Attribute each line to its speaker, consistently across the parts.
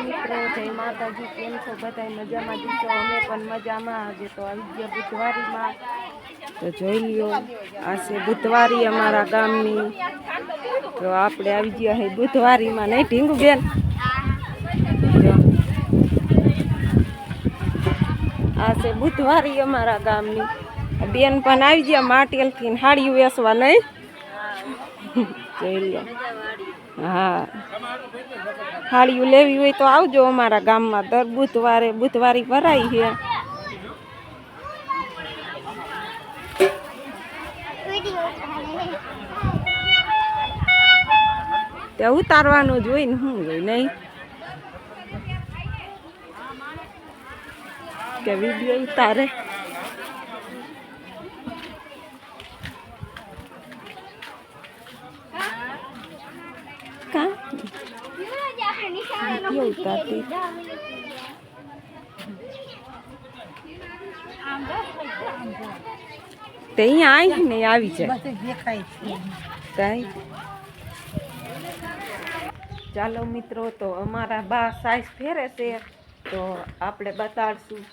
Speaker 1: મિત્રો, જય માતાજી. કેમ છો બધા? મજામાં દીશો? અમે પણ મજામાં. આજે તો આવી ગયા બુધવારીમાં, તો જોઈ લ્યો આ છે બુધવારી અમારા ગામની. તો આપણે આવી ગયા હે બુધવારીમાં, નહીં ઢીંગુબેન? આ છે બુધવારી અમારા ગામની. બેન પણ આવી ગયા માટેલથી હાડીઓ વેસવા, નહીં? જોઈ લો. હા, હાડીઓ લેવી હોય તો આવજો અમારા ગામમાં. દર બુધવારી ભરાય છે. ત્યાં ઉતારવાનું જ હોય ને, શું હોય નહીં કે વિડીયો ઉતારે. ઉતારતી તે અહીંયા આવી ને આવી જાય. ચાલો મિત્રો, તો અમારા બા સાઈઝ ફેરે છે, તો આપણે બતાડશું.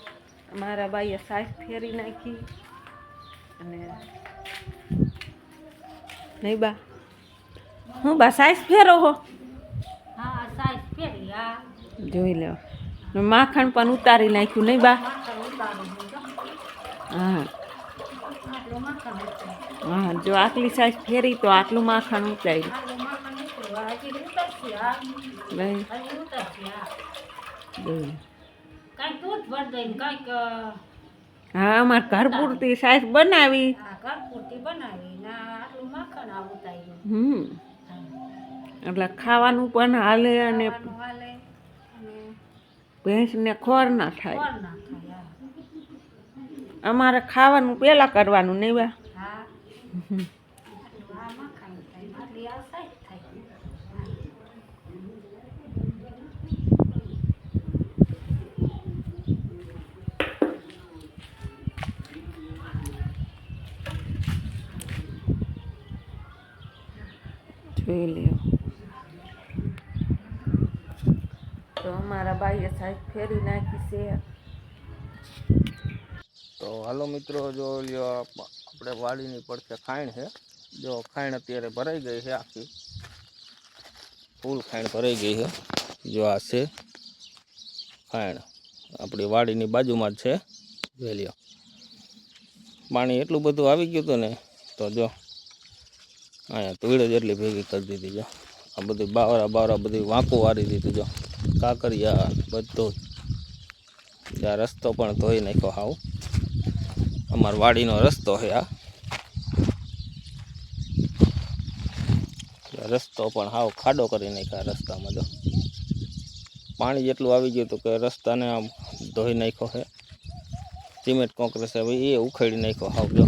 Speaker 1: અમારા બાઈએ સાઈઝ ફેરી નાખી. અને નહીં બા, હું બા સાઈઝ ફેરો હો? જોઈ લો. માખણ પણ ઉતારી નાખ્યું, નહીં બા? હા હા, જો આટલી સાઈઝ ફેરી તો આટલું માખણ ઉતાર્યું. હા, અમારે ઘર પૂરતી સાઈઝ બનાવી. એટલે ખાવાનું પણ હાલે અને ભેંસને ખોર ના થાય. અમારે ખાવાનું પેલા કરવાનું, નહીં બા? જોઈ લ્યો. તો અમારા બાઈએ સાઈડ ફેરી નાખી છે.
Speaker 2: તો હાલો મિત્રો, જો લ્યો આપણે વાડીની પડખે ખાઈણ છે. જો ખાઈણ અત્યારે ભરાઈ ગઈ છે, આખી ફૂલ ખાઈણ ભરાઈ ગઈ છે. જો આ છે ખાઈણ, આપણી વાડીની બાજુમાં જ છે. જોઈ લ્યો, પાણી એટલું બધું આવી ગયું હતું ને, તો જો અહીંયા તુડ જ એટલી ભેગી કરી દીધી. જો આ બધું બાવરા બધું વાંકું વારી દીધું. જો કાકરિયા બધું જ. આ રસ્તો પણ ધોઈ નાખ્યો હાવ. અમારા વાડીનો રસ્તો છે આ. રસ્તો પણ હાવ ખાડો કરી નાખ્યા. રસ્તામાં જો પાણી જેટલું આવી ગયું હતું કે રસ્તાને આમ ધોઈ નાખ્યો છે. સિમેન્ટ કોંક્રીટ હવે એ ઉખેડી નાખ્યો હાવ. જો